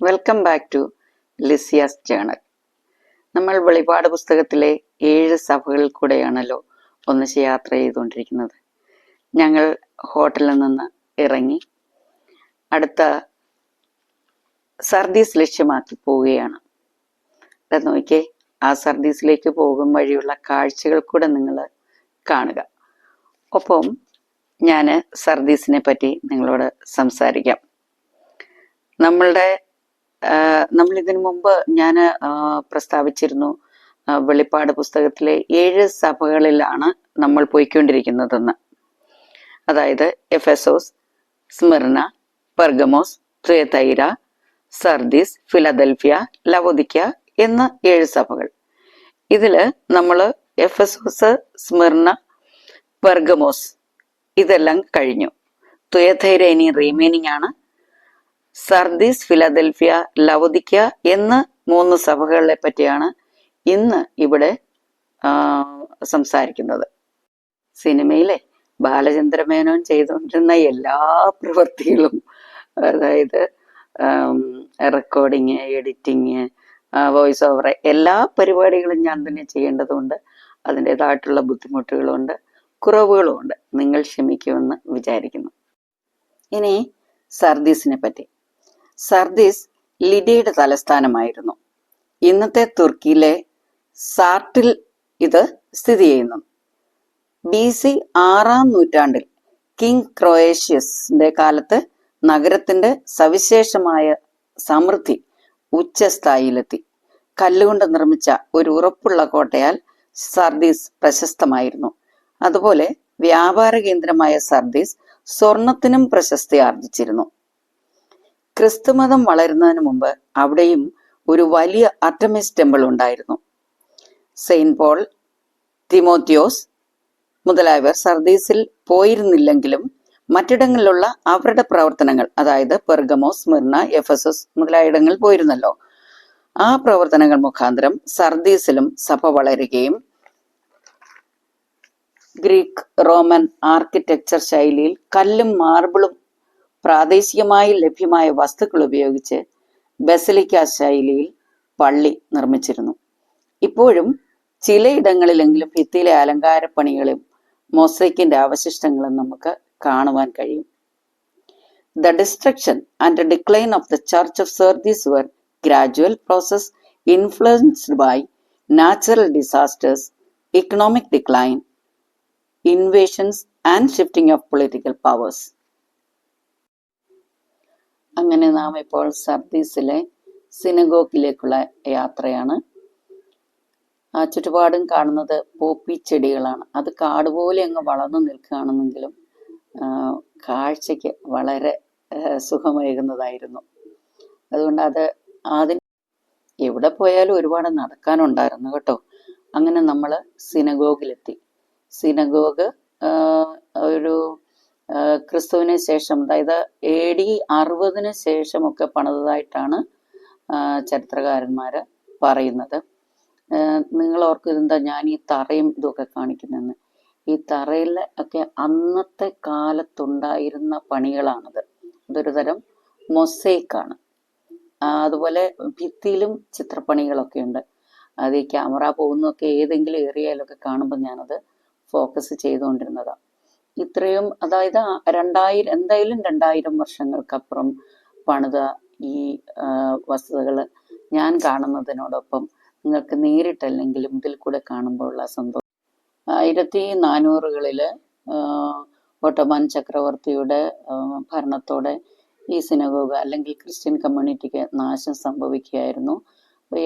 Welcome back to ലിസിയാസ് journal. നമ്മൾ വെളിപാട് പുസ്തകത്തിലെ 7 സഭകളിൽ കൂടെയാണല്ലോ ഒന്നിച്ച് യാത്ര ചെയ്തുകൊണ്ടിരിക്കുന്നത്. ഞങ്ങൾ ഹോട്ടലിൽ നിന്ന് ഇറങ്ങി അടുത്ത സർദീസ് ലക്ഷ്യമാക്കി പോവുകയാണ്. അത് നോക്കിയേ, ആ സർദീസിലേക്ക് പോകും വഴിയുള്ള കാഴ്ചകൾ കൂടെ നിങ്ങൾ കാണുക. ഒപ്പം ഞാൻ സർദീസിനെ പറ്റി നിങ്ങളോട് സംസാരിക്കാം. നമ്മൾ ഇതിനു മുമ്പ് ഞാൻ പ്രസ്താവിച്ചിരുന്നു, വെളിപ്പാട് പുസ്തകത്തിലെ 7 സഭകളിലാണ് നമ്മൾ പോയിക്കൊണ്ടിരിക്കുന്നതെന്ന്. അതായത് Ephesus, Smyrna, Pergamos, Thyatira, Sardis, Philadelphia, Laodicea എന്ന 7 സഭകൾ. ഇതില് നമ്മൾ എഫെസോസ്, സ്മിർന, പെർഗമോസ് ഇതെല്ലാം കഴിഞ്ഞു. തുയതൈര ഇനി റിമൈനിങ് ആണ്. സർദീസ്, ഫിലദൽഫിയ, ലവോദിക്ക എന്ന 3 സഭകളെ പറ്റിയാണ് ഇന്ന് ഇവിടെ സംസാരിക്കുന്നത്. സിനിമയിലെ ബാലചന്ദ്രമേനോൻ ചെയ്തുകൊണ്ടിരുന്ന എല്ലാ പ്രവൃത്തികളും, അതായത് റെക്കോർഡിങ്, എഡിറ്റിങ്, വോയിസ് ഓവർ, എല്ലാ പരിപാടികളും ഞാൻ തന്നെ ചെയ്യേണ്ടതുകൊണ്ട് അതിൻ്റെതായിട്ടുള്ള ബുദ്ധിമുട്ടുകളുണ്ട്, കുറവുകളുമുണ്ട്. നിങ്ങൾ ക്ഷമിക്കുമെന്ന് വിചാരിക്കുന്നു. ഇനി സർദീസിനെ പറ്റി. സർദീസ് ലിഡിയയുടെ തലസ്ഥാനമായിരുന്നു. ഇന്നത്തെ തുർക്കിയിലെ സാർട്ടിൽ ഇത് സ്ഥിതി ചെയ്യുന്നു. BC 6-ാം നൂറ്റാണ്ടിൽ കിങ് ക്രൊയേഷ്യസിന്റെ കാലത്ത് നഗരത്തിന്റെ സവിശേഷമായ സമൃദ്ധി ഉച്ചസ്ഥായിയിലെത്തി. കല്ലുകൊണ്ട് നിർമ്മിച്ച ഒരു ഉറപ്പുള്ള കോട്ടയാൽ സർദീസ് പ്രശസ്തമായിരുന്നു. അതുപോലെ വ്യാപാര കേന്ദ്രമായ സർദീസ് സ്വർണത്തിനും പ്രശസ്തി ആർജിച്ചിരുന്നു. ക്രിസ്തുമതം വളരുന്നതിന് മുമ്പ് അവിടെയും ഒരു വലിയ അർട്ടമിസ് ടെമ്പിൾ ഉണ്ടായിരുന്നു. സെയിന്റ് പോൾ, തിമോത്തിയോസ് മുതലായവർ സർദീസിൽ പോയിരുന്നില്ലെങ്കിലും മറ്റിടങ്ങളിലുള്ള അവരുടെ പ്രവർത്തനങ്ങൾ, അതായത് പെർഗമോസ്, സ്മിർന, എഫെസോസ് മുതലായ ഇടങ്ങളിൽ പോയിരുന്നല്ലോ, ആ പ്രവർത്തനങ്ങൾ മുഖാന്തരം സർദീസിലും സഭ വളരുകയും ഗ്രീക്ക് റോമൻ ആർക്കിടെക്ചർ ശൈലിയിൽ കല്ലും മാർബിളും പ്രാദേശികമായി ലഭ്യമായ വസ്തുക്കൾ ഉപയോഗിച്ച് ബസലിക്ക ശൈലിയിൽ പള്ളി നിർമ്മിച്ചിരുന്നു. ഇപ്പോഴും ചിലയിടങ്ങളിലെങ്കിലും ഭിത്തിയിലെ അലങ്കാരപ്പണികളും മൊസൈക്കിന്റെ അവശിഷ്ടങ്ങളും നമുക്ക് കാണുവാൻ കഴിയും. The destruction and decline of the Church of Sardis were gradual process influenced by natural disasters, economic decline, invasions and shifting of political powers. അങ്ങനെ നാം ഇപ്പോൾ സർദീസിലെ സിനഗോഗിലേക്കുള്ള യാത്രയാണ്. ആ ചുറ്റുപാടും കാണുന്നത് പോപ്പി ചെടികളാണ്. അത് കാടുപോലെ അങ്ങ് വളർന്നു നിൽക്കുകയാണെന്നെങ്കിലും കാഴ്ചയ്ക്ക് വളരെ സുഖമേകുന്നതായിരുന്നു. അതുകൊണ്ട് അതിന് എവിടെ പോയാലും ഒരുപാട് നടക്കാനുണ്ടായിരുന്നു കേട്ടോ. അങ്ങനെ നമ്മൾ സിനഗോഗിലെത്തി. സിനഗോഗ് ഒരു ക്രിസ്തുവിന് ശേഷം, അതായത് AD 60 ശേഷമൊക്കെ പണിതതായിട്ടാണ് ചരിത്രകാരന്മാര് പറയുന്നത്. നിങ്ങൾ ഓർക്കുന്നുണ്ടാ ഞാൻ ഈ തറയും ഇതൊക്കെ കാണിക്കുന്നതെന്ന്? ഈ തറയിൽ ഒക്കെ അന്നത്തെ കാലത്തുണ്ടായിരുന്ന പണികളാണത്. അതൊരു തരം മൊസൈക്കാണ്. അതുപോലെ ഭിത്തിയിലും ചിത്രപ്പണികളൊക്കെ ഉണ്ട്. അത് ഈ ക്യാമറ പോകുന്നതൊക്കെ ഏതെങ്കിലും ഏരിയയിലൊക്കെ കാണുമ്പോൾ ഞാനത് ഫോക്കസ് ചെയ്തുകൊണ്ടിരുന്നതാണ്. ഇത്രയും, അതായത് 2000 വർഷങ്ങൾക്കപ്പുറം പണിത ഈ വസ്തുതകൾ ഞാൻ കാണുന്നതിനോടൊപ്പം നിങ്ങൾക്ക് നേരിട്ടല്ലെങ്കിലും ഇതിൽ കൂടെ കാണുമ്പോഴുള്ള സന്തോഷം. 1400-കളില് ഓട്ടോമൻ ചക്രവർത്തിയുടെ ഭരണത്തോടെ ഈ സിനഗോഗ് അല്ലെങ്കിൽ ക്രിസ്ത്യൻ കമ്മ്യൂണിറ്റിക്ക് നാശം സംഭവിക്കുകയായിരുന്നു.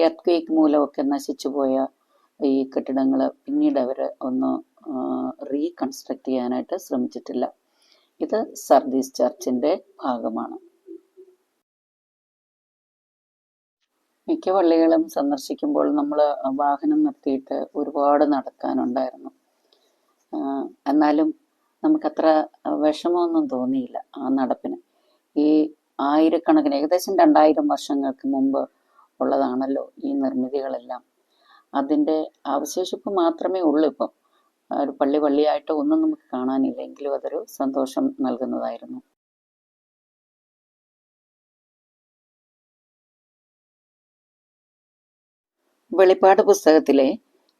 എർത്ത് മൂലമൊക്കെ നശിച്ചുപോയ ഈ കെട്ടിടങ്ങൾ പിന്നീട് അവർ ഒന്ന് റീകൺസ്ട്രക്ട് ചെയ്യാനായിട്ട് ശ്രമിച്ചിട്ടില്ല. ഇത് സർദീസ് ചർച്ചിന്റെ ഭാഗമാണ്. മിക്ക പള്ളികളും സന്ദർശിക്കുമ്പോൾ നമ്മൾ വാഹനം നിർത്തിയിട്ട് ഒരുപാട് നടക്കാനുണ്ടായിരുന്നു. എന്നാലും നമുക്കത്ര വിഷമമൊന്നും തോന്നിയില്ല ആ നടപ്പിന്. ഈ ആയിരക്കണക്കിന്, ഏകദേശം 2000 വർഷങ്ങൾക്ക് മുമ്പ് ഉള്ളതാണല്ലോ ഈ നിർമ്മിതികളെല്ലാം. അതിൻ്റെ അവശേഷിപ്പ് മാത്രമേ ഉള്ളൂ ഇപ്പം. ഒരു പള്ളിയായിട്ട് ഒന്നും നമുക്ക് കാണാനില്ല, എങ്കിലും അതൊരു സന്തോഷം നൽകുന്നതായിരുന്നു. വെളിപ്പാട് പുസ്തകത്തിലെ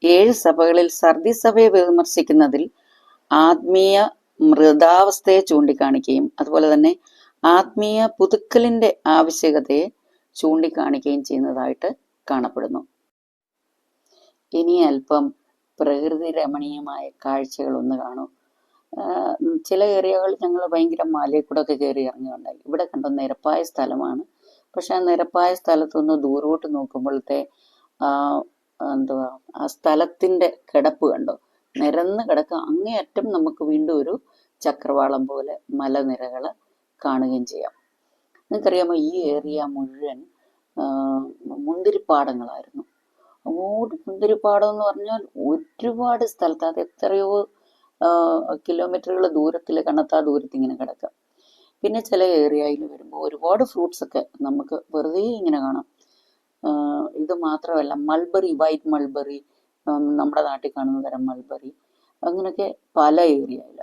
7 സഭകളിൽ സർദീസ് സഭയെ വിമർശിക്കുന്നതിൽ ആത്മീയ മൃതാവസ്ഥയെ ചൂണ്ടിക്കാണിക്കുകയും അതുപോലെ തന്നെ ആത്മീയ പുതുക്കലിന്റെ ആവശ്യകതയെ ചൂണ്ടിക്കാണിക്കുകയും ചെയ്യുന്നതായിട്ട് കാണപ്പെടുന്നു. ഇനി അല്പം പ്രകൃതി രമണീയമായ കാഴ്ചകൾ ഒന്ന് കാണൂ. ചില ഏരിയകളിൽ ഞങ്ങൾ ഭയങ്കര മലയിൽ കൂടെ ഒക്കെ കയറി ഇറങ്ങുകയുണ്ടായി. ഇവിടെ കണ്ടോ നിരപ്പായ സ്ഥലമാണ്. പക്ഷെ ആ നിരപ്പായ സ്ഥലത്തൊന്ന് ദൂരോട്ട് നോക്കുമ്പോഴത്തെ എന്തുവാ ആ സ്ഥലത്തിന്റെ കിടപ്പ് കണ്ടോ, നിരന്ന് കിടക്കുക. അങ്ങേയറ്റം നമുക്ക് വീണ്ടും ഒരു ചക്രവാളം പോലെ മലനിരകൾ കാണുകയും ചെയ്യാം. നിങ്ങൾക്കറിയാമോ, ഈ ഏരിയ മുഴുവൻ മുന്തിരിപ്പാടങ്ങളായിരുന്നു. അങ്ങോട്ട് മുന്തിരിപ്പാടം എന്ന് പറഞ്ഞാൽ ഒരുപാട് സ്ഥലത്ത്, അത് എത്രയോ കിലോമീറ്ററുകൾ ദൂരത്തിൽ കണ്ണത്താ ദൂരത്ത് ഇങ്ങനെ കിടക്കുക. പിന്നെ ചില ഏരിയയിൽ വരുമ്പോൾ ഒരുപാട് ഫ്രൂട്ട്സ് ഒക്കെ നമുക്ക് വെറുതെ ഇങ്ങനെ കാണാം. ഇത് മാത്രമല്ല, മൾബറി, വൈറ്റ് മൾബറി, നമ്മുടെ നാട്ടിൽ കാണുന്ന തരം മൾബറി, അങ്ങനെയൊക്കെ പല ഏരിയയിൽ.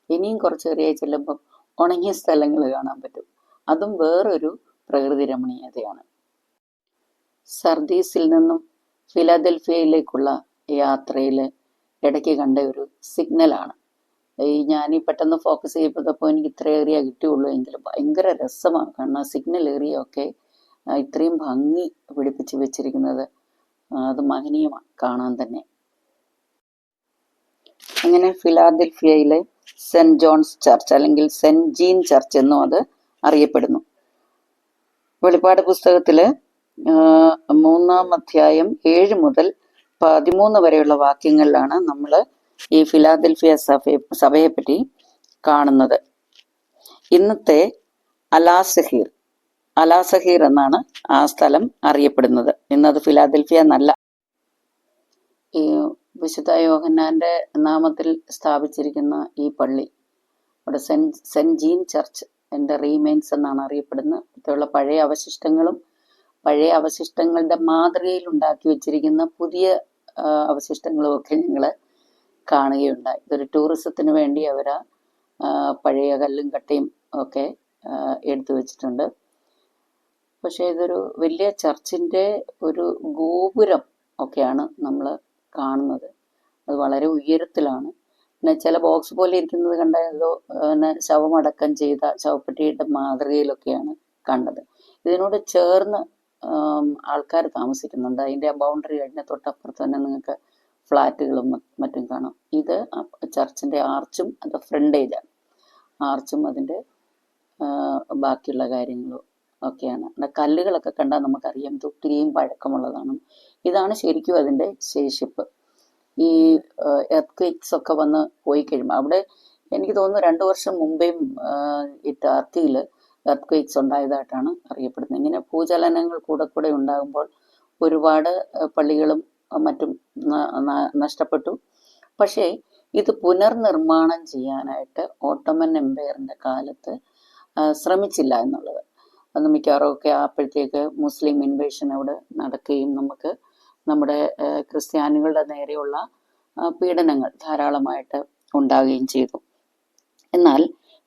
ഇനിയും കുറച്ച് ഏരിയയിൽ ചെല്ലുമ്പം ഉണങ്ങിയ സ്ഥലങ്ങൾ കാണാൻ പറ്റും. അതും വേറൊരു പ്രകൃതി രമണീയതയാണ്. സർദീസിൽ നിന്നും ഫിലാദൽഫിയയിലേക്കുള്ള യാത്രയിൽ ഇടയ്ക്ക് കണ്ട ഒരു സിഗ്നലാണ് ഞാനീ പെട്ടെന്ന് ഫോക്കസ് ചെയ്യപ്പെട്ടപ്പോൾ എനിക്ക് ഇത്ര ഏരിയ കിട്ടിയുള്ളൂ. എങ്കിലും ഭയങ്കര രസമാണ്. കാരണം സിഗ്നൽ ഏരിയ ഒക്കെ ഇത്രയും ഭംഗി പിടിപ്പിച്ച് വെച്ചിരിക്കുന്നത് അത് മഹനീയമാണ് കാണാൻ തന്നെ. അങ്ങനെ ഫിലാദൽഫിയയിലെ സെന്റ് ജോൺസ് ചർച്ച് അല്ലെങ്കിൽ സെന്റ് ജീൻ ചർച്ച് എന്നും അത് അറിയപ്പെടുന്നു. വെളിപ്പാട് പുസ്തകത്തില് 3-ാം അധ്യായം 7 മുതൽ 13 വരെയുള്ള വാക്യങ്ങളിലാണ് നമ്മൾ ഈ ഫിലാദൽഫിയ സഭയെ പറ്റി കാണുന്നത്. ഇന്നത്തെ അലാസഹീർ എന്നാണ് ആ സ്ഥലം അറിയപ്പെടുന്നത്. ഇന്നത് ഫിലാദൽഫിയ എന്നല്ല. ഈ വിശുദ്ധ യോഹന്നാന്റെ നാമത്തിൽ സ്ഥാപിച്ചിരിക്കുന്ന ഈ പള്ളി, അവിടെ സെന്റ് ജീൻ ചർച്ച് എൻ്റെ റീമെയിൻസ് എന്നാണ് അറിയപ്പെടുന്നത്. ഇതുള്ള പഴയ അവശിഷ്ടങ്ങളും പഴയ അവശിഷ്ടങ്ങളുടെ മാതൃകയിൽ ഉണ്ടാക്കി വെച്ചിരിക്കുന്ന പുതിയ അവശിഷ്ടങ്ങളും ഒക്കെ ഞങ്ങൾ കാണുകയുണ്ടായി. ഇതൊരു ടൂറിസത്തിന് വേണ്ടി അവർ പഴയ കല്ലും കട്ടയും ഒക്കെ എടുത്തു വെച്ചിട്ടുണ്ട്. പക്ഷേ ഇതൊരു വലിയ ചർച്ചിൻ്റെ ഒരു ഗോപുരം ഒക്കെയാണ് നമ്മൾ കാണുന്നത്. അത് വളരെ ഉയരത്തിലാണ്. പിന്നെ ചില ബോക്സ് പോലെ ഇരിക്കുന്നത് കണ്ടതോ പിന്നെ ശവമടക്കം ചെയ്ത ശവപ്പെട്ടിയുടെ മാതൃകയിലൊക്കെയാണ് കണ്ടത്. ഇതിനോട് ചേർന്ന് ആൾക്കാർ താമസിക്കുന്നുണ്ട്. അതിൻ്റെ ബൗണ്ടറി കഴിഞ്ഞ തൊട്ടപ്പുറത്ത് തന്നെ നിങ്ങൾക്ക് ഫ്ലാറ്റുകളും മറ്റും കാണാം. ഇത് ചർച്ചിൻ്റെ ആർച്ചും അത് ഫ്രണ്ടേജാണ്. ആർച്ചും അതിൻ്റെ ബാക്കിയുള്ള കാര്യങ്ങളും ഒക്കെയാണ്. കല്ലുകളൊക്കെ കണ്ടാൽ നമുക്കറിയാം ഇത് ഒത്തിരിയും പഴക്കമുള്ളതാണ്. ഇതാണ് ശരിക്കും അതിൻ്റെ ശേഷിപ്പ്. ഈ എർത്ത് ഒക്കെ വന്ന് പോയി കഴിയുമ്പോൾ അവിടെ എനിക്ക് തോന്നുന്നു 2 വർഷം മുമ്പേയും ഈ ടർക്കിയിൽ എർത്ത് ഉണ്ടായതായിട്ടാണ് അറിയപ്പെടുന്നത്. ഇങ്ങനെ ഭൂചലനങ്ങൾ കൂടെ ഉണ്ടാകുമ്പോൾ ഒരുപാട് പള്ളികളും മറ്റും നഷ്ടപ്പെട്ടു. പക്ഷേ ഇത് പുനർനിർമ്മാണം ചെയ്യാനായിട്ട് ഓട്ടോമൻ എംപയറിൻ്റെ കാലത്ത് ശ്രമിച്ചില്ല എന്നുള്ളത്. അന്ന് മിക്കവാറും ഒക്കെ അപ്പോഴത്തേക്ക് മുസ്ലിം ഇൻവേഷൻ അവിടെ നടക്കുകയും നമുക്ക് നമ്മുടെ ക്രിസ്ത്യാനികളുടെ നേരെയുള്ള പീഡനങ്ങൾ ധാരാളമായിട്ട് ഉണ്ടാവുകയും ചെയ്തു. എന്നാൽ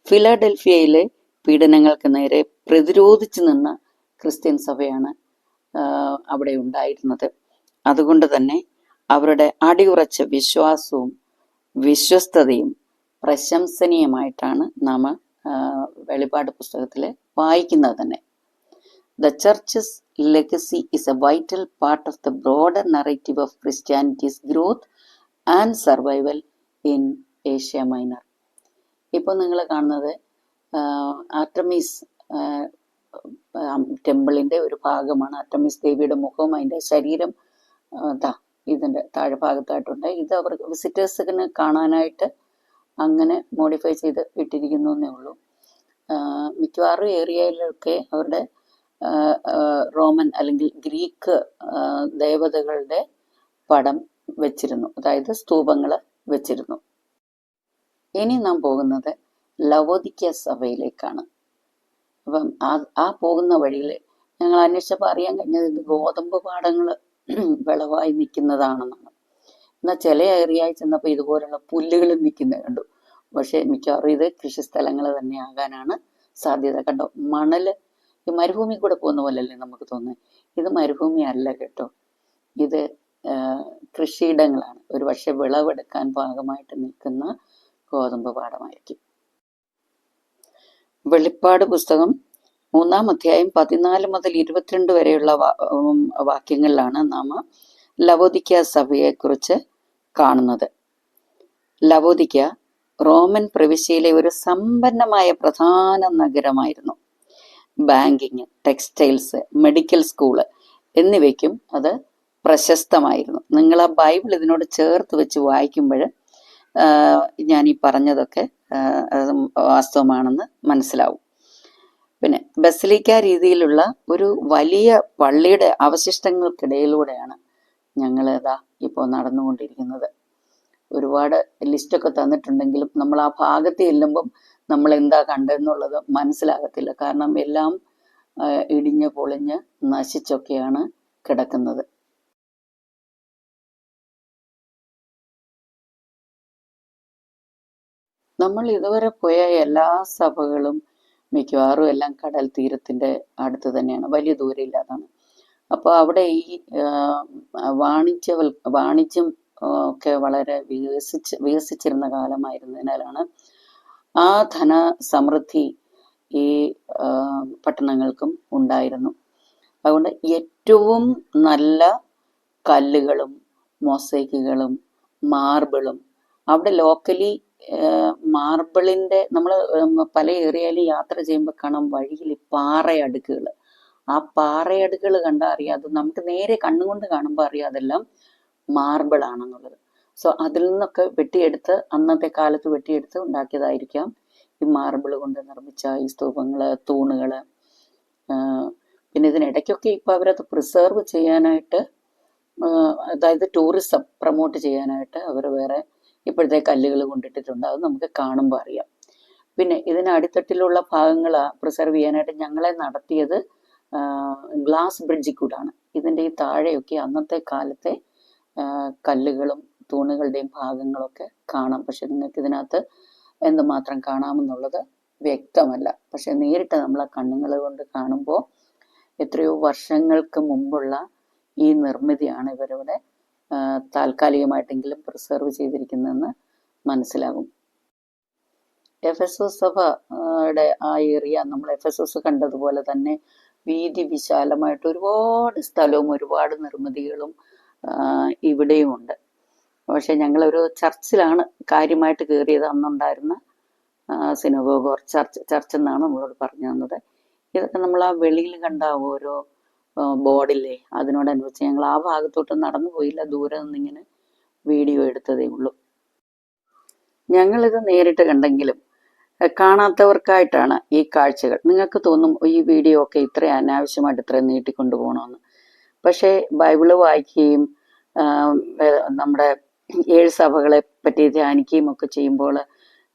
ഫിലാഡൽഫിയയിലെ പീഡനങ്ങൾക്ക് നേരെ പ്രതിരോധിച്ചു നിന്ന ക്രിസ്ത്യൻ സഭയാണ് അവിടെ ഉണ്ടായിരുന്നത്. അതുകൊണ്ട് തന്നെ അവരുടെ അടിയുറച്ച വിശ്വാസവും വിശ്വസ്തതയും പ്രശംസനീയമായിട്ടാണ് നാം വെളിപ്പാട് പുസ്തകത്തിൽ വായിക്കുന്നത് തന്നെ. The church's legacy is a vital part of the broader narrative of Christianity's growth and survival in Asia Minor. ഇപ്പോൾ നിങ്ങൾ കാണുന്നത് ആർട്ടമീസ് ടെമ്പിളിൻ്റെ ഒരു ഭാഗമാണ്. ആർട്ടമീസ് ദേവിയുടെ മുഖവും അതിൻ്റെ ശരീരം ഇതിൻ്റെ താഴെ ഭാഗത്തായിട്ടുണ്ട്. ഇത് അവർ വിസിറ്റേഴ്സിന് കാണാനായിട്ട് അങ്ങനെ മോഡിഫൈ ചെയ്ത് ഇട്ടിരിക്കുന്നു എന്നേ ഉള്ളൂ. മിക്കവാറും ഏരിയയിലൊക്കെ അവരുടെ റോമൻ അല്ലെങ്കിൽ ഗ്രീക്ക് ദേവതകളുടെ പടം വെച്ചിരുന്നു, അതായത് സ്തൂപങ്ങൾ വെച്ചിരുന്നു. ഇനി നാം പോകുന്നത് ലവോദിക്ക സഭയിലേക്കാണ്. അപ്പം ആ പോകുന്ന വഴിയിൽ ഞങ്ങൾ അന്വേഷിച്ചപ്പോൾ അറിയാൻ കഴിഞ്ഞത് ഇത് ഗോതമ്പ് പാടങ്ങൾ വിളവായി നിൽക്കുന്നതാണെന്നാണ്. എന്നാൽ ചില ഏരിയയിൽ ചെന്നപ്പോൾ ഇതുപോലുള്ള പുല്ലുകൾ നിൽക്കുന്നത് കണ്ടു. പക്ഷേ മിക്കവാറും ഇത് കൃഷിസ്ഥലങ്ങൾ തന്നെ ആകാനാണ് സാധ്യത. കണ്ടോ, മണൽ ഈ മരുഭൂമി കൂടെ പോകുന്ന പോലെയല്ലേ നമുക്ക് തോന്നുന്നത്. ഇത് മരുഭൂമി അല്ല കേട്ടോ. ഇത് കൃഷിയിടങ്ങളാണ്. ഒരു പക്ഷെ വിളവെടുക്കാൻ പാകമായിട്ട് നിൽക്കുന്ന ഗോതമ്പ് പാടമായിരിക്കും. വെളിപ്പാട് പുസ്തകം 3-ാം അധ്യായം 14 മുതൽ 22 വരെയുള്ള വാക്യങ്ങളിലാണ് നാം ലവോദിക്ക സഭയെക്കുറിച്ച് കാണുന്നത്. ലവോദിക്ക റോമൻ പ്രവിശ്യയിലെ ഒരു സമ്പന്നമായ പ്രധാന നഗരമായിരുന്നു. ബാങ്കിങ്, ടെക്സ്റ്റൈൽസ്, മെഡിക്കൽ സ്കൂള് എന്നിവയ്ക്കും അത് പ്രശസ്തമായിരുന്നു. നിങ്ങൾ ആ ബൈബിൾ ഇതിനോട് ചേർത്ത് വെച്ച് വായിക്കുമ്പോൾ ഞാൻ ഈ പറഞ്ഞതൊക്കെ വാസ്തവമാണെന്ന് മനസ്സിലാവും. പിന്നെ ബസലിക്ക രീതിയിലുള്ള ഒരു വലിയ പള്ളിയുടെ അവശിഷ്ടങ്ങൾക്കിടയിലൂടെയാണ് ഞങ്ങൾ ഇതാ ഇപ്പോൾ നടന്നുകൊണ്ടിരിക്കുന്നത്. ഒരുപാട് ലിസ്റ്റൊക്കെ തന്നിട്ടുണ്ടെങ്കിലും നമ്മൾ ആ ഭാഗത്ത് ചെല്ലുമ്പം നമ്മൾ എന്താ കണ്ടെന്നുള്ളത് മനസ്സിലാകത്തില്ല. കാരണം എല്ലാം ഇടിഞ്ഞ് പൊളിഞ്ഞ് നശിച്ചൊക്കെയാണ് കിടക്കുന്നത്. നമ്മൾ ഇതുവരെ പോയ എല്ലാ സഭകളും മിക്കവാറും എല്ലാം കടൽ തീരത്തിന്റെ അടുത്ത് തന്നെയാണ്, വലിയ ദൂരമില്ലാതാണ്. അപ്പോൾ അവിടെ ഈ വാണിജ്യം ഒക്കെ വളരെ വികസിച്ചിരുന്ന കാലമായിരുന്നതിനാലാണ് ആ ധന സമൃദ്ധി ഈ പട്ടണങ്ങൾക്കും ഉണ്ടായിരുന്നു. അതുകൊണ്ട് ഏറ്റവും നല്ല കല്ലുകളും മൊസൈക്കുകളും മാർബിളും അവിടെ ലോക്കലി മാർബിളിന്റെ നമ്മൾ പല ഏരിയയിലും യാത്ര ചെയ്യുമ്പോൾ കാണാം വഴിയിൽ പാറയടുക്കുകൾ. ആ പാറയടുക്കുകൾ കണ്ടാൽ അറിയാം, അത് നമുക്ക് നേരെ കണ്ണുകൊണ്ട് കാണുമ്പോൾ അറിയാം അതെല്ലാം മാർബിൾ ആണെന്നുള്ളത്. സോ അതിൽ നിന്നൊക്കെ വെട്ടിയെടുത്ത് അന്നത്തെ കാലത്ത് വെട്ടിയെടുത്ത് ഉണ്ടാക്കിയതായിരിക്കാം ഈ മാർബിൾ കൊണ്ട് നിർമ്മിച്ച ഈ സ്തൂപങ്ങള്, തൂണുകള്. പിന്നെ ഇതിനിടയ്ക്കൊക്കെ ഇപ്പൊ അവരത് പ്രിസർവ് ചെയ്യാനായിട്ട്, അതായത് ടൂറിസം പ്രൊമോട്ട് ചെയ്യാനായിട്ട് അവർ വേറെ ഇപ്പോഴത്തെ കല്ലുകൾ കൊണ്ടിട്ടിട്ടുണ്ട്. അത് നമുക്ക് കാണുമ്പോൾ അറിയാം. പിന്നെ ഇതിന് അടിത്തട്ടിലുള്ള ഭാഗങ്ങൾ പ്രിസർവ് ചെയ്യാനായിട്ട് ഞങ്ങളെ നടത്തിയത് ഗ്ലാസ് ബ്രിഡ്ജിൽ കൂടാണ്. ഇതിൻ്റെ ഈ താഴെയൊക്കെ അന്നത്തെ കാലത്തെ കല്ലുകളും തൂണുകളുടെയും ഭാഗങ്ങളൊക്കെ കാണാം. പക്ഷെ നിങ്ങൾക്ക് ഇതിനകത്ത് എന്തുമാത്രം കാണാമെന്നുള്ളത് വ്യക്തമല്ല. പക്ഷെ നേരിട്ട് നമ്മളെ കണ്ണുകൾ കൊണ്ട് കാണുമ്പോൾ എത്രയോ വർഷങ്ങൾക്ക് മുമ്പുള്ള ഈ നിർമ്മിതിയാണ് ഇവരിവിടെ താൽക്കാലികമായിട്ടെങ്കിലും പ്രിസർവ് ചെയ്തിരിക്കുന്നതെന്ന് മനസ്സിലാകും. എഫെസോസ് സഭയുടെ ആ ഏരിയ നമ്മൾ എഫെസോസ് കണ്ടതുപോലെ തന്നെ വീതി വിശാലമായിട്ട് ഒരുപാട് സ്ഥലവും ഒരുപാട് നിർമ്മിതികളും ഇവിടെയും ഉണ്ട്. പക്ഷെ ഞങ്ങളൊരു ചർച്ചിലാണ് കാര്യമായിട്ട് കയറിയത്. അന്നുണ്ടായിരുന്ന സിനഗോഗ് ഓർ ചർച്ച് എന്നാണ് നമ്മളോട് പറഞ്ഞു തന്നത്. ഇതൊക്കെ നമ്മൾ ആ വെളിയിൽ കണ്ട ഓരോ ബോർഡില്ലേ അതിനോടനുബന്ധിച്ച് ഞങ്ങൾ ആ ഭാഗത്തോട്ട് നടന്നു പോയില്ല, ദൂരെ നിന്നിങ്ങനെ വീഡിയോ എടുത്തതേ ഉള്ളൂ. ഞങ്ങളിത് നേരിട്ട് കണ്ടെങ്കിലും കാണാത്തവർക്കായിട്ടാണ് ഈ കാഴ്ചകൾ. നിങ്ങൾക്ക് തോന്നും ഈ വീഡിയോ ഒക്കെ ഇത്രയും അനാവശ്യമായിട്ട് ഇത്രയും നീട്ടിക്കൊണ്ടു പോകണമെന്ന്. പക്ഷേ ബൈബിള് വായിക്കുകയും നമ്മുടെ 7 സഭകളെ പറ്റി ധ്യാനിക്കുകയും ഒക്കെ ചെയ്യുമ്പോൾ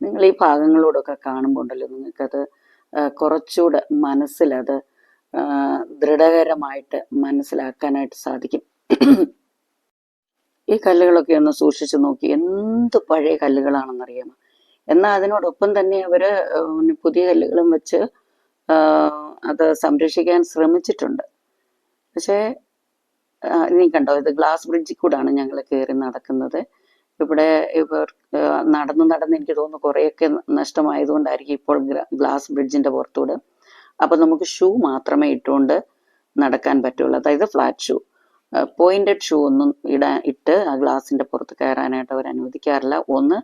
നിങ്ങൾ ഈ ഭാഗങ്ങളോടൊക്കെ കാണുമ്പോൾ ഉണ്ടല്ലോ, നിങ്ങൾക്കത് കുറച്ചുകൂടെ മനസ്സിലത് ദൃഢകരമായിട്ട് മനസ്സിലാക്കാനായിട്ട് സാധിക്കും. ഈ കല്ലുകളൊക്കെ ഒന്ന് സൂക്ഷിച്ചു നോക്കി, എന്ത് പഴയ കല്ലുകളാണെന്നറിയാമോ. എന്നാൽ അതിനോടൊപ്പം തന്നെ അവര് പുതിയ കല്ലുകളും വെച്ച് അത് സംരക്ഷിക്കാൻ ശ്രമിച്ചിട്ടുണ്ട്. പക്ഷേ നീ കണ്ടോ, ഇത് ഗ്ലാസ് ബ്രിഡ്ജിൽ കൂടാണ് ഞങ്ങൾ കയറി നടക്കുന്നത്. ഇവിടെ ഇവർ നടന്ന് എനിക്ക് തോന്നുന്നു കുറേയൊക്കെ നഷ്ടമായതുകൊണ്ടായിരിക്കും ഇപ്പോൾ ഗ്ലാസ് ബ്രിഡ്ജിന്റെ പുറത്തൂടെ. അപ്പൊ നമുക്ക് ഷൂ മാത്രമേ ഇട്ടുകൊണ്ട് നടക്കാൻ പറ്റുള്ളൂ. അതായത് ഫ്ലാറ്റ് ഷൂ, പോയിന്റഡ് ഷൂ ഒന്നും ഇട്ട് ആ ഗ്ലാസിന്റെ പുറത്ത് കയറാനായിട്ട് അവർ അനുവദിക്കാറില്ല. ഒന്ന്,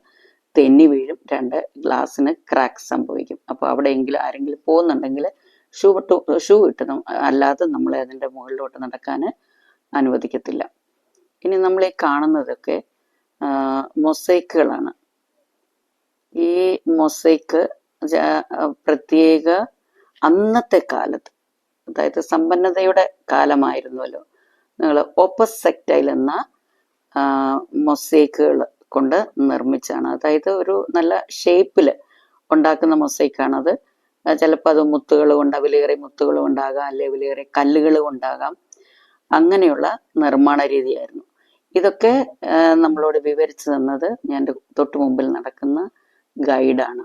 തെന്നി വീഴും. 2, ഗ്ലാസ്സിന് ക്രാക്ക് സംഭവിക്കും. അപ്പൊ അവിടെയെങ്കിലും ആരെങ്കിലും പോകുന്നുണ്ടെങ്കിൽ ഷൂ ഇട്ട് അല്ലാതെ നമ്മളെ അതിന്റെ മുകളിലോട്ട് നടക്കാൻ അനുവദിക്കത്തില്ല. ഇനി നമ്മൾ ഈ കാണുന്നതൊക്കെ മൊസൈക്കുകളാണ്. ഈ മൊസൈക്ക് പ്രത്യേക അന്നത്തെ കാലത്ത്, അതായത് സമ്പന്നതയുടെ കാലമായിരുന്നല്ലോ, നിങ്ങൾ ഓപ്പസ് സെക്ടൈൽ എന്ന മൊസൈക്കുകൾ കൊണ്ട് നിർമ്മിച്ചാണ്. അതായത് ഒരു നല്ല ഷേപ്പിൽ ഉണ്ടാക്കുന്ന മൊസൈക്കാണത്. ചിലപ്പോൾ അത് മുത്തുകൾ കൊണ്ട്, വിലയേറിയ മുത്തുകൾ കൊണ്ടാകാം, അല്ലെ വിലയേറിയ കല്ലുകൾ കൊണ്ടാകാം. അങ്ങനെയുള്ള നിർമ്മാണ രീതിയായിരുന്നു. ഇതൊക്കെ നമ്മളോട് വിവരിച്ചു തന്നത് ഞാൻ തൊട്ടു മുമ്പിൽ നടക്കുന്ന ഗൈഡാണ്.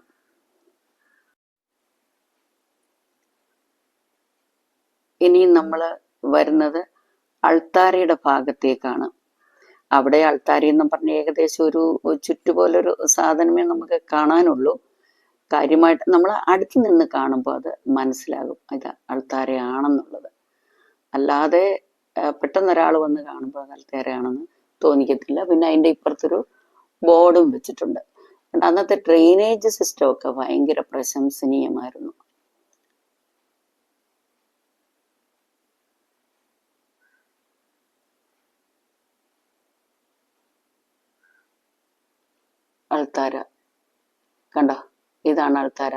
ഇനി നമ്മൾ വരുന്നത് അൾത്താരയുടെ ഭാഗത്തേക്കാണ്. അവിടെ അൾത്താര എന്ന് പറഞ്ഞ ഏകദേശം ഒരു ചുറ്റുപോലൊരു സാധനമേ നമുക്ക് കാണാനുള്ളൂ. കാര്യമായിട്ട് നമ്മൾ അടുത്ത് നിന്ന് കാണുമ്പോൾ അത് മനസ്സിലാകും ഇത് അൾത്താരയാണെന്നുള്ളത്. അല്ലാതെ പെട്ടെന്ന് ഒരാൾ വന്ന് കാണുമ്പോൾ അത് അൾത്താരയാണെന്ന് തോന്നിക്കത്തില്ല. പിന്നെ അതിൻ്റെ ഇപ്പുറത്തൊരു ബോർഡും വെച്ചിട്ടുണ്ട്. അന്നത്തെ ഡ്രെയിനേജ് സിസ്റ്റം ഒക്കെ ഭയങ്കര പ്രശംസനീയമായിരുന്നു. അൾത്താര കണ്ടോ, ഇതാണ് അൾത്താര.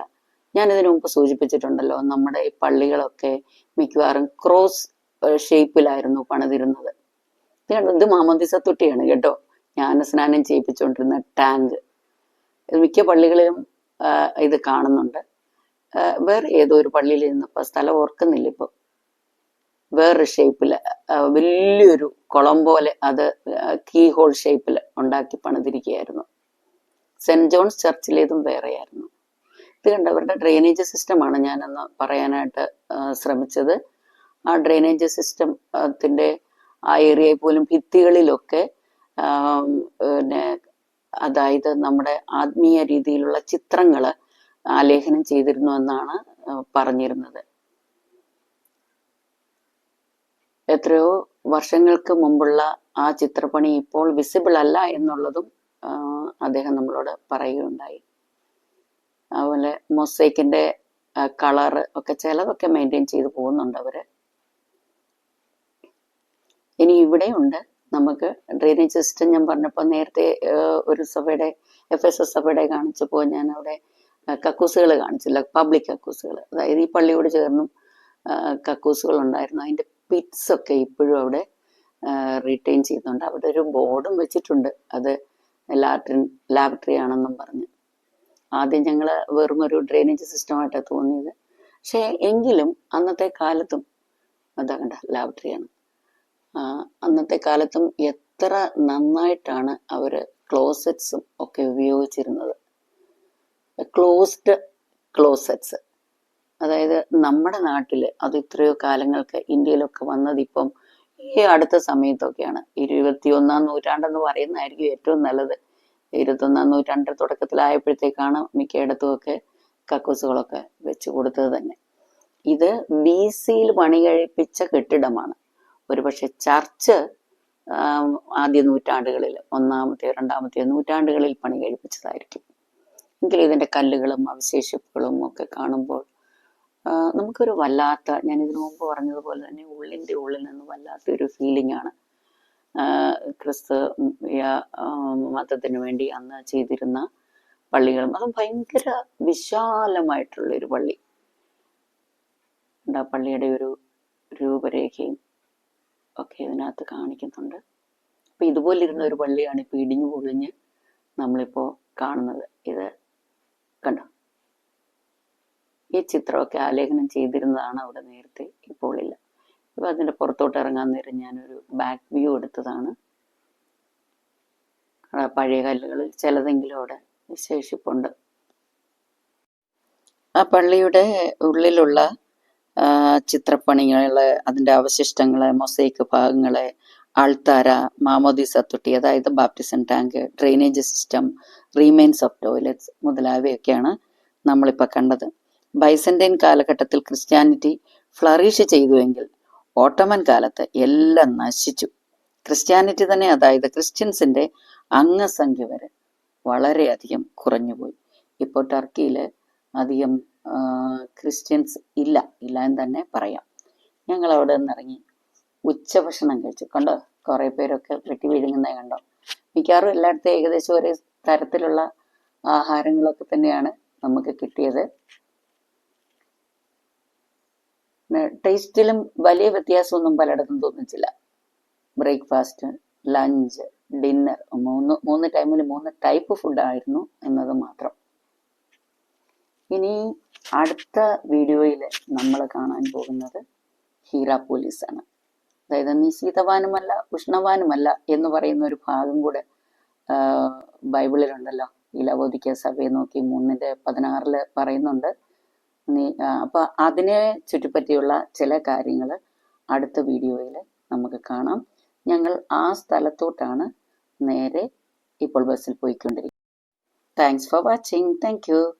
ഞാൻ ഇതിനു മുമ്പ് സൂചിപ്പിച്ചിട്ടുണ്ടല്ലോ, നമ്മുടെ ഈ പള്ളികളൊക്കെ മിക്കവാറും ക്രോസ് ഷേപ്പിലായിരുന്നു പണിതിരുന്നത്. ഇത് മാമോദിസ തൊട്ടിയാണ് കേട്ടോ, ജ്ഞാനസ്നാനം ചെയ്യിപ്പിച്ചുകൊണ്ടിരുന്ന ടാങ്ക്. മിക്ക പള്ളികളിലും ഇത് കാണുന്നുണ്ട്. വേറെ ഏതോ ഒരു പള്ളിയിൽ ഇരുന്നപ്പോൾ സ്ഥലം ഓർക്കുന്നില്ല ഇപ്പൊ, വേറൊരു ഷേപ്പില് വലിയൊരു കുളം പോലെ അത് കീ ഹോൾ ഷേപ്പിൽ ഉണ്ടാക്കി പണിതിരിക്കുകയായിരുന്നു. Saint John's ചർച്ചിലേതും വേറെയായിരുന്നു. ഇത് കണ്ട അവരുടെ ഡ്രെയിനേജ് സിസ്റ്റമാണ് ഞാനൊന്ന് പറയാനായിട്ട് ശ്രമിച്ചത്. ആ ഡ്രെയിനേജ് സിസ്റ്റത്തിന്റെ ആ ഏരിയയിൽ പോലും ഭിത്തികളിലൊക്കെ പിന്നെ അതായത് നമ്മുടെ ആത്മീയ രീതിയിലുള്ള ചിത്രങ്ങൾ ആലേഖനം ചെയ്തിരുന്നു എന്നാണ് പറഞ്ഞിരുന്നത്. എത്രയോ വർഷങ്ങൾക്ക് മുമ്പുള്ള ആ ചിത്രപ്പണി ഇപ്പോൾ വിസിബിൾ അല്ല എന്നുള്ളതും അദ്ദേഹം നമ്മളോട് പറയുകയുണ്ടായി. അതുപോലെ മൊസൈക്കിന്റെ കളറ് ഒക്കെ ചിലതൊക്കെ മെയിൻറ്റെയിൻ ചെയ്ത് പോകുന്നുണ്ട് അവര്. ഇനി ഇവിടെയുണ്ട് നമുക്ക് ഡ്രെയിനേജ് സിസ്റ്റം. ഞാൻ പറഞ്ഞപ്പോൾ നേരത്തെ ഒരു സഭയുടെ FSS സഭയുടെ കാണിച്ചപ്പോൾ ഞാൻ അവിടെ കക്കൂസുകൾ കാണിച്ചില്ല, പബ്ലിക് കക്കൂസുകൾ. അതായത് ഈ പള്ളിയോട് ചേർന്നും കക്കൂസുകൾ ഉണ്ടായിരുന്നു. അതിന്റെ പിറ്റ്സ് ഒക്കെ ഇപ്പോഴും അവിടെ റീറ്റെയിൻ ചെയ്യുന്നുണ്ട്. അവിടെ ഒരു ബോർഡും വെച്ചിട്ടുണ്ട്, അത് ലാബറട്ടറി ആണെന്നും പറഞ്ഞ്. ആദ്യം ഞങ്ങൾ വെറും ഒരു ഡ്രെയിനേജ് സിസ്റ്റമായിട്ടാണ് തോന്നിയത്. പക്ഷെ എങ്കിലും അന്നത്തെ കാലത്തും അതാ കണ്ട ലാബറട്ടറിയാണ്. അന്നത്തെ കാലത്തും എത്ര നന്നായിട്ടാണ് അവര് ക്ലോസറ്റ്സും ഒക്കെ ഉപയോഗിച്ചിരുന്നത്. Closed closets. അതായത് നമ്മുടെ നാട്ടില് അത് ഇത്രയോ കാലങ്ങൾക്ക് ഇന്ത്യയിലൊക്കെ വന്നത് ഇപ്പം ഈ അടുത്ത സമയത്തൊക്കെയാണ്. 21ാം നൂറ്റാണ്ടെന്ന് പറയുന്നതായിരിക്കും ഏറ്റവും നല്ലത്. 21ാം നൂറ്റാണ്ടിന്റെ തുടക്കത്തിലായപ്പോഴത്തേക്കാണ് മിക്കയിടത്തും ഒക്കെ കക്കൂസുകളൊക്കെ വെച്ച് കൊടുത്തത് തന്നെ. ഇത് BC-യിൽ പണി കഴിപ്പിച്ച കെട്ടിടമാണ്. ഒരുപക്ഷെ ചർച്ച് ആദ്യ നൂറ്റാണ്ടുകളിൽ, 1ാമത്തെയോ 2ാമത്തെയോ നൂറ്റാണ്ടുകളിൽ പണി കഴിപ്പിച്ചതായിരിക്കും. എങ്കിലും ഇതിന്റെ കല്ലുകളും അവശേഷിപ്പുകളും ഒക്കെ കാണുമ്പോൾ നമുക്കൊരു വല്ലാത്ത, ഞാൻ ഇതിനു മുമ്പ് പറഞ്ഞതുപോലെ തന്നെ ഉള്ളിൻ്റെ ഉള്ളിൽ നിന്ന് വല്ലാത്തൊരു ഫീലിംഗ് ആണ്. ക്രിസ്തു മതത്തിന് വേണ്ടി അന്ന് ചെയ്തിരുന്ന പള്ളികളും, അതും ഭയങ്കര വിശാലമായിട്ടുള്ളൊരു പള്ളി. ആ പള്ളിയുടെ ഒരു രൂപരേഖയും ഒക്കെ ഇതിനകത്ത് കാണിക്കുന്നുണ്ട്. അപ്പൊ ഇതുപോലിരുന്ന ഒരു പള്ളിയാണ് ഇപ്പൊ ഇടിഞ്ഞു പൊളിഞ്ഞ് നമ്മളിപ്പോ കാണുന്നത്. ഇത് കണ്ടോ, ഈ ചിത്രമൊക്കെ ആലേഖനം ചെയ്തിരുന്നതാണ് അവിടെ നേരത്തെ, ഇപ്പോൾ ഇല്ല. ഇപ്പൊ അതിന്റെ പുറത്തോട്ട് ഇറങ്ങാൻ നേരം ഞാനൊരു ബാക്ക് വ്യൂ എടുത്തതാണ്. പഴയ കല്ലുകളിൽ ചിലതെങ്കിലും അവിടെ വിശേഷിപ്പുണ്ട്. ആ പള്ളിയുടെ ഉള്ളിലുള്ള ചിത്രപ്പണികള്, അതിന്റെ അവശിഷ്ടങ്ങള്, മൊസൈക്ക് ഭാഗങ്ങള്, ആൾത്താര, മാമോദിസ തൊട്ടി, അതായത് baptism tank, drainage system, remains of toilets മുതലായവയൊക്കെയാണ് നമ്മളിപ്പോൾ കണ്ടത്. ബൈസന്റൈൻ കാലഘട്ടത്തിൽ ക്രിസ്ത്യാനിറ്റി ഫ്ലറിഷ് ചെയ്തുവെങ്കിൽ ഓട്ടോമൻ കാലത്ത് എല്ലാം നശിച്ചു. ക്രിസ്ത്യാനിറ്റി തന്നെ, അതായത് ക്രിസ്ത്യൻസിന്റെ അംഗസംഖ്യ വരെ വളരെയധികം കുറഞ്ഞുപോയി. ഇപ്പോൾ ടർക്കിയിൽ അധികം ക്രിസ്ത്യൻസ് ഇല്ല എന്ന് തന്നെ പറയാം. ഞങ്ങൾ അവിടെ നിന്നിറങ്ങി ഉച്ചഭക്ഷണം കഴിച്ചു. കണ്ടോ, കുറെ പേരൊക്കെ വെട്ടി വിഴുങ്ങുന്നത് കണ്ടോ. മിക്കവാറും എല്ലായിടത്തും ഏകദേശം ഒരേ തരത്തിലുള്ള ആഹാരങ്ങളൊക്കെ തന്നെയാണ് നമുക്ക് കിട്ടിയത്. ടേസ്റ്റിലും വലിയ വ്യത്യാസമൊന്നും പലയിടത്തും തോന്നിച്ചില്ല. ബ്രേക്ക്ഫാസ്റ്റ്, ലഞ്ച്, ഡിന്നർ, മൂന്ന് ടൈമിൽ 3 ടൈപ്പ് ഫുഡായിരുന്നു എന്നത് മാത്രം. ഇനി അടുത്ത വീഡിയോയിൽ നമ്മൾ കാണാൻ പോകുന്നത് ഹീറാപോലിസ് ആണ്. അതായത് നീ ശീതവാനുമല്ല ഉഷ്ണവാനുമല്ല എന്ന് പറയുന്ന ഒരു ഭാഗം കൂടെ ബൈബിളിലുണ്ടല്ലോ. ഈ ലവോദിക്ക സഭയെ നോക്കി 3:16 പറയുന്നുണ്ട്. അപ്പൊ അതിനെ ചുറ്റിപ്പറ്റിയുള്ള ചില കാര്യങ്ങൾ അടുത്ത വീഡിയോയിൽ നമുക്ക് കാണാം. ഞങ്ങൾ ആ സ്ഥലത്തോട്ടാണ് നേരെ ഇപ്പോൾ ബസ്സിൽ പോയിക്കൊണ്ടിരിക്കുന്നത്. Thanks for watching. Thank you.